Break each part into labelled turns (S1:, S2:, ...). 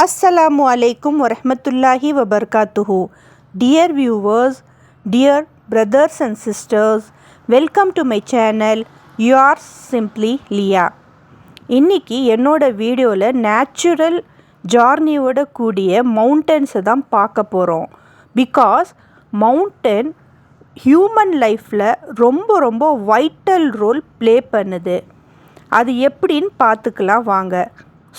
S1: Assalamu alaikum wa rahmatullahi wa barakatuhu. Dear viewers, dear brothers and sisters, welcome to my channel. Yours simply Leah. இன்னைக்கு என்னோட வீடியோவில் natural ஜார்னியோட கூடிய மவுண்டன்ஸை தான் பார்க்க போகிறோம். பிகாஸ் மவுண்டன் ஹியூமன் லைஃப்பில் ரொம்ப வைட்டல் ரோல் ப்ளே பண்ணுது. அது எப்படின்னு பார்த்துக்கலாம் வாங்க.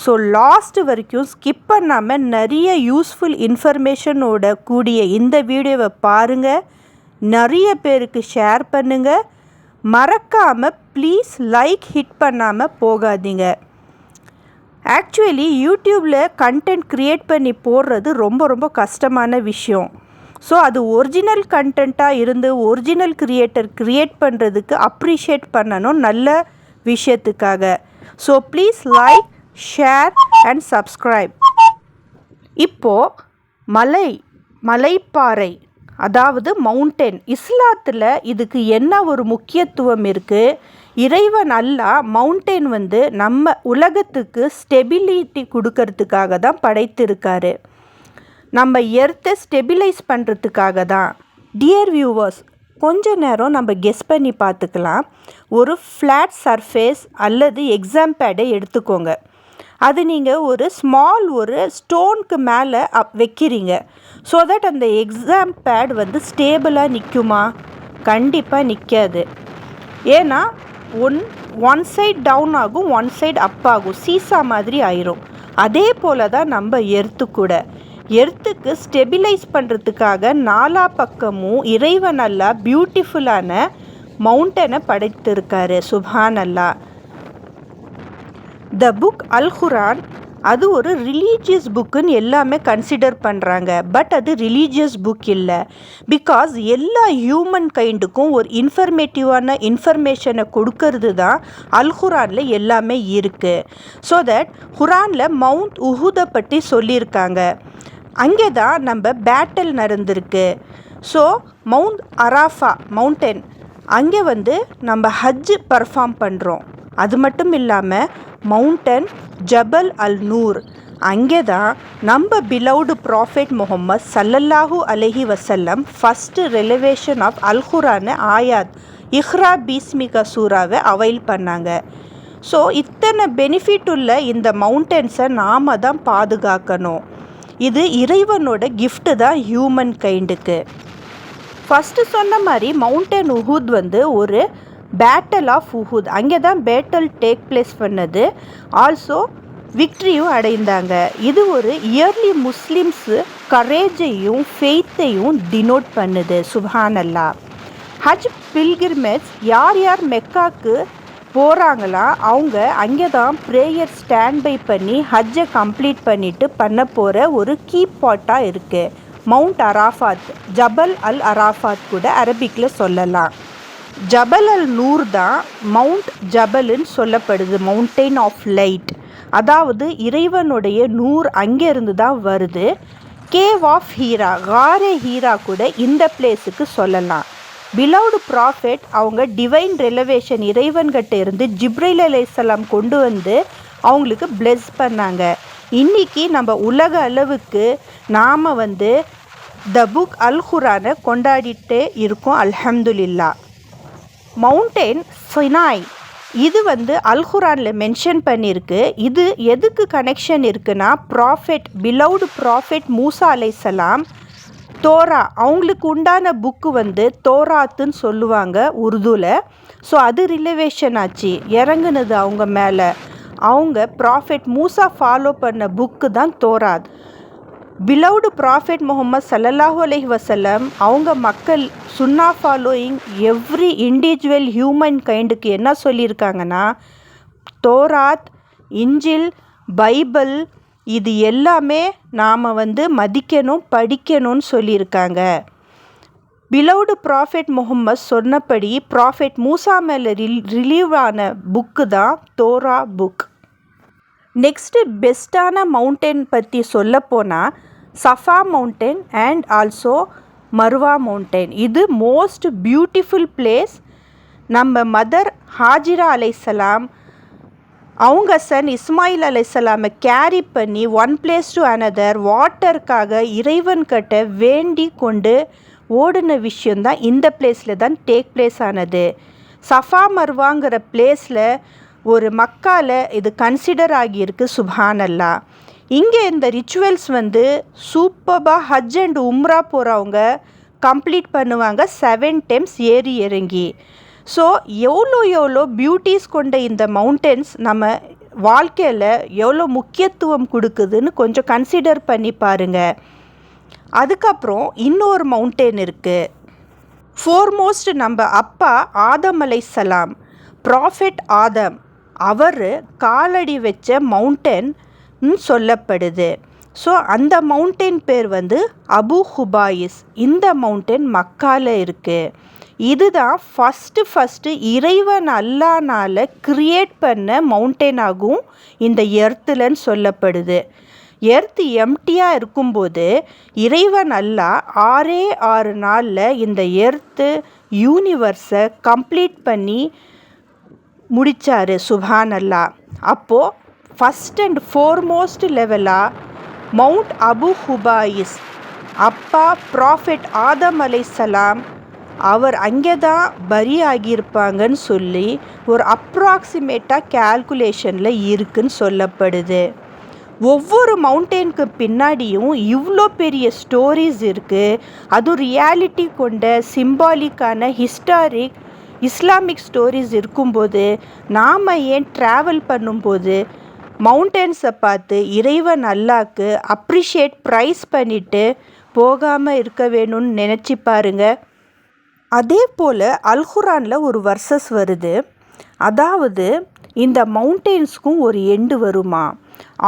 S1: ஸோ லாஸ்ட் வரைக்கும் ஸ்கிப் பண்ணாமல் நிறைய யூஸ்ஃபுல் இன்ஃபர்மேஷனோட கூடிய இந்த வீடியோவை பாருங்கள், நிறைய பேருக்கு ஷேர் பண்ணுங்கள், மறக்காமல் ப்ளீஸ் லைக் ஹிட் பண்ணாமல் போகாதீங்க. ஆக்சுவலி யூடியூப்பில் கண்டென்ட் க்ரியேட் பண்ணி போடுறது ரொம்ப கஷ்டமான விஷயம். ஸோ அது ஒரிஜினல் கண்டென்ட்டாக இருந்து ஒரிஜினல் க்ரியேட் பண்ணுறதுக்கு அப்ரிஷியேட் பண்ணணும் நல்ல விஷயத்துக்காக. So please like, share and subscribe. இப்போது மலைப்பாறை அதாவது மவுண்டன், இஸ்லாத்தில் இதுக்கு என்ன ஒரு முக்கியத்துவம் இருக்குது? இறைவன் அல்லாஹ் மவுண்டன் நம்ம உலகத்துக்கு ஸ்டெபிலிட்டி கொடுக்கறதுக்காக தான் படைத்திருக்காரு. நம்ம எர்த்தை ஸ்டெபிலைஸ் பண்ணுறதுக்காக தான். டியர் வியூவர்ஸ், கொஞ்ச நேரம் நம்ம கெஸ் பண்ணி பார்த்துக்கலாம். ஒரு ஃப்ளாட் சர்ஃபேஸ் அல்லது எக்ஸாம் பேடை எடுத்துக்கோங்க. அது நீங்கள் ஒரு ஸ்டோனுக்கு மேலே வைக்கிறீங்க. ஸோ தட் அந்த எக்ஸாம் பேட் ஸ்டேபிளாக நிற்குமா? கண்டிப்பாக நிற்காது. ஏன்னா ஒன் சைட் டவுன் ஆகும், ஒன் சைட் அப் ஆகும், சீசா மாதிரி ஆயிரும். அதே போல் தான் நம்ம எர்த்து கூட. எர்த்துக்கு ஸ்டெபிலைஸ் பண்ணுறதுக்காக நாலா பக்கமும் இறைவன் அல்லாஹ் பியூட்டிஃபுல்லான மவுண்டனை படைத்திருக்காரு. சுப்ஹான் அல்லாஹ். த புக் அல் குரான் அது ஒரு ரிலீஜியஸ் புக்குன்னு எல்லாமே கன்சிடர் பண்ணுறாங்க. பட் அது ரிலீஜியஸ் புக் இல்லை. பிகாஸ் எல்லா ஹியூமன் கைண்டுக்கும் ஒரு இன்ஃபர்மேட்டிவான இன்ஃபர்மேஷனை கொடுக்கறது தான் அல் குரானில் எல்லாமே இருக்குது. ஸோ தட் குரானில் மவுண்ட் உஹுதை பற்றி சொல்லியிருக்காங்க. அங்கே தான் நம்ம பேட்டில் நடந்திருக்கு. ஸோ மவுண்ட் அரஃபா மவுண்டன் அங்கே நம்ம ஹஜ்ஜு பர்ஃபார்ம் பண்ணுறோம். அது மட்டும் இல்லாமல் மவுண்டன் ஜபல் அல் நூர், அங்கே தான் நம்ம பிலவுடு ப்ராஃபெட் முஹம்மது ஸல்லல்லாஹு அலைஹி வஸல்லம் ஃபஸ்ட்டு ரெலவேஷன் ஆஃப் அல் குரான் ஆயாத் இஹ்ரா பீஸ்மிகா சூறாவை அவைல் பண்ணாங்க. ஸோ இத்தனை பெனிஃபிட் உள்ள இந்த மவுண்டன்ஸை நாம் தான் பாதுகாக்கணும். இது இறைவனோட கிஃப்ட்டு தான் ஹியூமன் கைண்டுக்கு. ஃபஸ்ட்டு சொன்ன மாதிரி மவுண்டன் உஹுத் ஒரு பேட்டில் ஆஃப் உஹுத், அங்கே தான் பேட்டில் டேக் பிளேஸ் பண்ணது. ஆல்சோ விக்ட்ரியும் அடைந்தாங்க. இது ஒரு இயர்லி முஸ்லிம்ஸு கரேஜையும் ஃபெய்த்தையும் டினோட் பண்ணுது. சுப்ஹான் அல்லாஹ். ஹஜ் பில்கிரிமேஜ் யார் மெக்காக்கு போகிறாங்களா அவங்க அங்கே தான் ப்ரேயர் ஸ்டாண்ட் பை பண்ணி ஹஜ்ஜை கம்ப்ளீட் பண்ணிவிட்டு பண்ண போகிற ஒரு கீ பாட்டாக இருக்குது. மவுண்ட் அரஃபாத், ஜபல் அல் அரஃபாத் கூட அரபிக்கில் சொல்லலாம். ஜபல் அல் நூர் தான் மவுண்ட் ஜபல்னு சொல்லப்படுது, மவுண்டெயின் ஆஃப் லைட். அதாவது இறைவனுடைய நூர் அங்கேருந்து தான் வருது. கேவ் ஆஃப் ஹீரா, காரே ஹீரா கூட இந்த பிளேஸுக்கு சொல்லலாம். பிலவுடு ப்ராஃபெட் அவங்க டிவைன் ரெலவேஷன் இறைவன்கிட்ட இருந்து ஜிப்ரைல் அலைஹிஸ்ஸலாம் கொண்டு அவங்களுக்கு பிளெஸ் பண்ணாங்க. இன்றைக்கி நம்ம உலக அளவுக்கு நாம் த புக் அல் குரானை கொண்டாடிட்டே இருக்கோம். அல்ஹம்துலில்லா. மவுண்டன் சினாய் இது அல் குரானில் மென்ஷன் பண்ணியிருக்கு. இது எதுக்கு கனெக்ஷன் இருக்குன்னா, பிலவுடு ப்ராஃபெட் மூசா அலைஹிஸ்ஸலாம் தோரா அவங்களுக்கு உண்டான புக்கு தோராத்துன்னு சொல்லுவாங்க உருதுவில். ஸோ அது ரிலேவேஷன் ஆச்சு, இறங்குனது அவங்க மேலே. அவங்க ப்ராஃபெட் மூசா ஃபாலோ பண்ண புக்கு தான் தோராத். பிலவுடு ப்ராஃபெட் முஹம்மது ஸல்லல்லாஹு அலைஹி வஸல்லம் அவங்க மக்கள் சுன்னா ஃபாலோயிங் எவ்ரி இண்டிவிஜுவல் ஹியூமன் கைண்டுக்கு என்ன சொல்லியிருக்காங்கன்னா, தோராத், இஞ்சில், பைபிள் இது எல்லாமே நாம் மதிக்கணும், படிக்கணும்னு சொல்லியிருக்காங்க. பிலவுடு ப்ராஃபெட் முஹம்மது சொன்னபடி ப்ராஃபெட் மூசா மேலே ரிலீவ் ஆன புக்கு தான் தோரா புக். நெக்ஸ்ட்டு பெஸ்ட்டான மவுண்டன் பற்றி சொல்லப்போனால் Safa mountain and also Marwa mountain. இது மோஸ்ட் பியூட்டிஃபுல் பிளேஸ். நம்ம மதர் ஹாஜிரா அலைஹிஸ்ஸலாம் அவங்க சன் இஸ்மாயில் அலைஹிஸ்ஸலாமை கேரி பண்ணி ஒன் பிளேஸ் டு அனதர் வாட்டருக்காக இறைவன்கிட்ட வேண்டி கொண்டு ஓடின விஷயந்தான் இந்த பிளேஸில் தான் டேக் பிளேஸ் ஆனது. சஃபா மர்வாங்கிற பிளேஸில் ஒரு மக்கால இது கன்சிடர் ஆகியிருக்கு. சுப்ஹானல்லாஹ். இங்கே இந்த ரிச்சுவல்ஸ் சூப்பராக ஹஜ் அண்ட் உம்ரா போகிறவங்க கம்ப்ளீட் பண்ணுவாங்க 7 times ஏறி இறங்கி. ஸோ எவ்வளோ பியூட்டிஸ் கொண்ட இந்த மவுண்டன்ஸ் நம்ம வாழ்க்கையில் எவ்வளோ முக்கியத்துவம் கொடுக்குதுன்னு கொஞ்சம் கன்சிடர் பண்ணி பாருங்கள். அதுக்கப்புறம் இன்னொரு மவுண்டன் இருக்குது. ஃபோர்மோஸ்ட் நம்ம அப்பா ஆதம் அலைஹிஸ்ஸலாம், ப்ராஃபெட் ஆதம், அவர் காலடி வச்ச மவுண்டன் சொல்லப்படுது. ஸோ அந்த மவுண்டன் பேர் அபு ஹுபாயிஸ். இந்த மவுண்டன் மக்கால இருக்குது. இதுதான் ஃபஸ்ட்டு இறைவன் அல்லாஹ்னால கிரியேட் பண்ண மவுண்டனாகவும் இந்த எர்த்துலன்னு சொல்லப்படுது. எர்த்து எம்டியாக இருக்கும்போது இறைவன் அல்லாஹ் 6 நாளில் இந்த எர்த்து யூனிவர்ஸை கம்ப்ளீட் பண்ணி முடித்தார். சுப்ஹானல்லாஹ். அப்போது ஃபஸ்ட் அண்ட் ஃபோர்மோஸ்ட் லெவலாக மவுண்ட் அபு ஹுபாயிஸ், அப்பா ப்ராஃபெட் ஆதம் அலைஹிஸ்ஸலாம், அவர் அங்கே தான் பரி ஆகியிருப்பாங்கன்னு சொல்லி ஒரு அப்ராக்சிமேட்டாக கேல்குலேஷனில் இருக்குன்னு சொல்லப்படுது. ஒவ்வொரு மவுண்டனுக்கு பின்னாடியும் இவ்வளோ பெரிய ஸ்டோரிஸ் இருக்குது. அதுவும் ரியாலிட்டி கொண்ட சிம்பாலிக்கான ஹிஸ்டாரிக் இஸ்லாமிக் ஸ்டோரிஸ் இருக்கும்போது நாம் ஏன் ட்ராவல் பண்ணும்போது மவுண்டன்ஸை பார்த்து இறைவன் அல்லாஹ்க்கு அப்ரிஷியேட் ப்ரைஸ் பண்ணிவிட்டு போகாமல் இருக்க வேணும்னு நினச்சி பாருங்க. அதே போல் அல்குரானில் ஒரு வர்சஸ் வருது. அதாவது இந்த மவுண்டன்ஸ்க்கும் ஒரு எண்டு வருமா.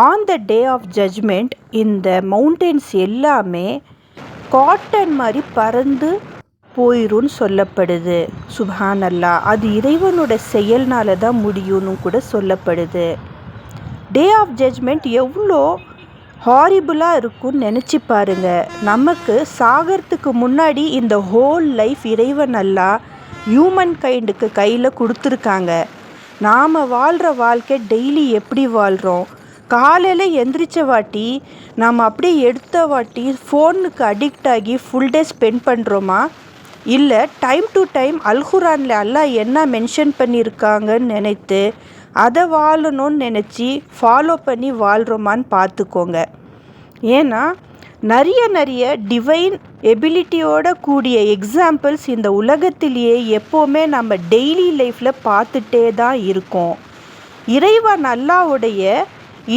S1: On the day of judgement இந்த மவுண்டன்ஸ் எல்லாமே காட்டன் மாதிரி பறந்து போயிரும்னு சொல்லப்படுது. சுப்ஹானல்லாஹ். அது இறைவனோட செயல்னால தான் முடியும்னு கூட சொல்லப்படுது. டே ஆஃப் ஜட்ஜ்மெண்ட் எவ்வளோ ஹாரிபுளாக இருக்கும்னு நினச்சி பாருங்கள். நமக்கு சாகிறதுக்கு முன்னாடி இந்த ஹோல் லைஃப் இறைவன் அல்லாஹ் ஹியூமன் கைண்டுக்கு கையில் கொடுத்துருக்காங்க. நாம் வாழ்கிற வாழ்க்கை டெய்லி எப்படி வாழ்கிறோம்? காலையில் எந்திரிச்ச வாட்டி நாம் அப்படியே எடுத்த வாட்டி ஃபோனுக்கு அடிக்ட் ஆகி ஃபுல் டே ஸ்பெண்ட் பண்ணுறோமா? இல்லை டைம் டு டைம் அல்குரானில் அல்லாஹ் என்ன மென்ஷன் பண்ணியிருக்காங்கன்னு நினைத்து அதை வாழணும்னு நினச்சி ஃபாலோ பண்ணி வாழ்கிறோமான்னு பார்த்துக்கோங்க. ஏன்னா நிறைய டிவைன் எபிலிட்டியோட கூடிய எக்ஸாம்பிள்ஸ் இந்த உலகத்திலேயே எப்போவுமே நம்ம டெய்லி லைஃப்பில் பார்த்துட்டே தான் இருக்கோம். இறைவன் அல்லாஹ்வுடைய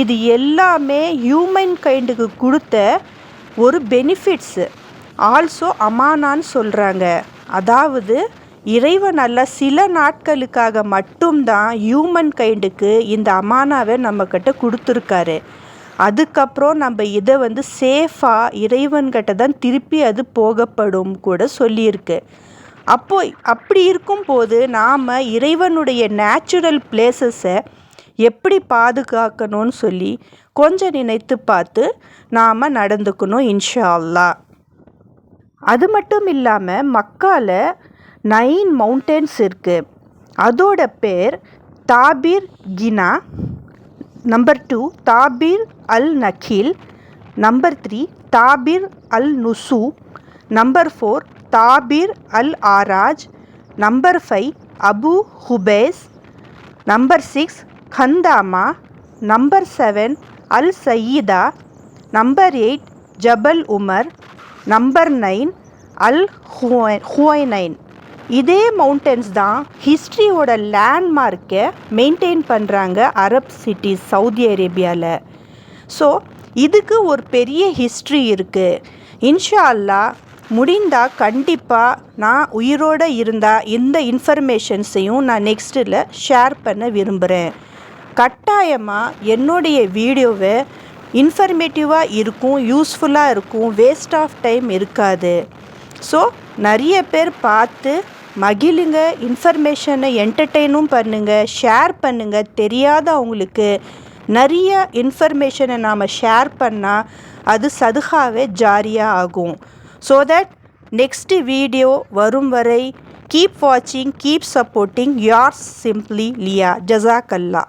S1: இது எல்லாமே ஹியூமன் கைண்டுக்கு கொடுத்த ஒரு பெனிஃபிட்ஸு. ஆல்சோ அமானான்னு சொல்கிறாங்க. அதாவது இறைவன் அல்லாஹ் சில நாட்களுக்காக மட்டும்தான் ஹியூமன் கைண்டுக்கு இந்த அமானாவை நம்மக்கிட்ட கொடுத்துருக்காரு. அதுக்கப்புறம் நம்ம இதை சேஃபாக இறைவன்கிட்ட தான் திருப்பி அது போகப்படும் கூட சொல்லியிருக்கு. அப்படி இருக்கும்போது நாம் இறைவனுடைய நேச்சுரல் பிளேசஸை எப்படி பாதுகாக்கணும்னு சொல்லி கொஞ்சம் நினைத்து பார்த்து நாம் நடந்துக்கணும் இன்ஷா அல்லாஹ். அது மட்டும் இல்லாமல் மக்கால 9 மவுண்டன்ஸ் இருக்குது. அதோட பேர் தாபீர் கினா, நம்பர் 2 தாபீர் அல் நக்கீல், நம்பர் 3 தாபீர் அல் நுசு, நம்பர் 4 தாபீர் அல் ஆராஜ், நம்பர் 5 அபு ஹுபேஸ், நம்பர் 6 கந்தாமா, நம்பர் 7 அல் சயீதா, நம்பர் 8 ஜபல் உமர், நம்பர் 9 அல் ஹுவைனைன். இதே மவுண்டன்ஸ் தான் ஹிஸ்ட்ரியோட லேண்ட்மார்க்கை மெயின்டைன் பண்ணுறாங்க அரப் சிட்டிஸ் சவுதி அரேபியாவில். ஸோ இதுக்கு ஒரு பெரிய ஹிஸ்ட்ரி இருக்குது. இன்ஷா அல்லாஹ் முடிந்தால் கண்டிப்பாக நான் உயிரோடு இருந்தால் இந்த இன்ஃபர்மேஷன்ஸையும் நான் நெக்ஸ்ட்டில் ஷேர் பண்ண விரும்புகிறேன். கட்டாயமாக என்னுடைய வீடியோவை இன்ஃபர்மேட்டிவாக இருக்கும், யூஸ்ஃபுல்லாக இருக்கும், வேஸ்ட் ஆஃப் டைம் இருக்காது. ஸோ நிறைய பேர் பார்த்து மகிழுங்க, இன்ஃபர்மேஷனை என்டர்டெயினும் பண்ணுங்கள், ஷேர் பண்ணுங்கள். தெரியாத அவங்களுக்கு நிறைய இன்ஃபர்மேஷனை நாம் ஷேர் பண்ணால் அது சதுகாவே ஜாரியாக ஆகும். ஸோ தட் நெக்ஸ்ட் வீடியோ வரும் வரை கீப் வாட்சிங், கீப் சப்போர்ட்டிங். yours simply லியா. ஜஸாக்கல்லா.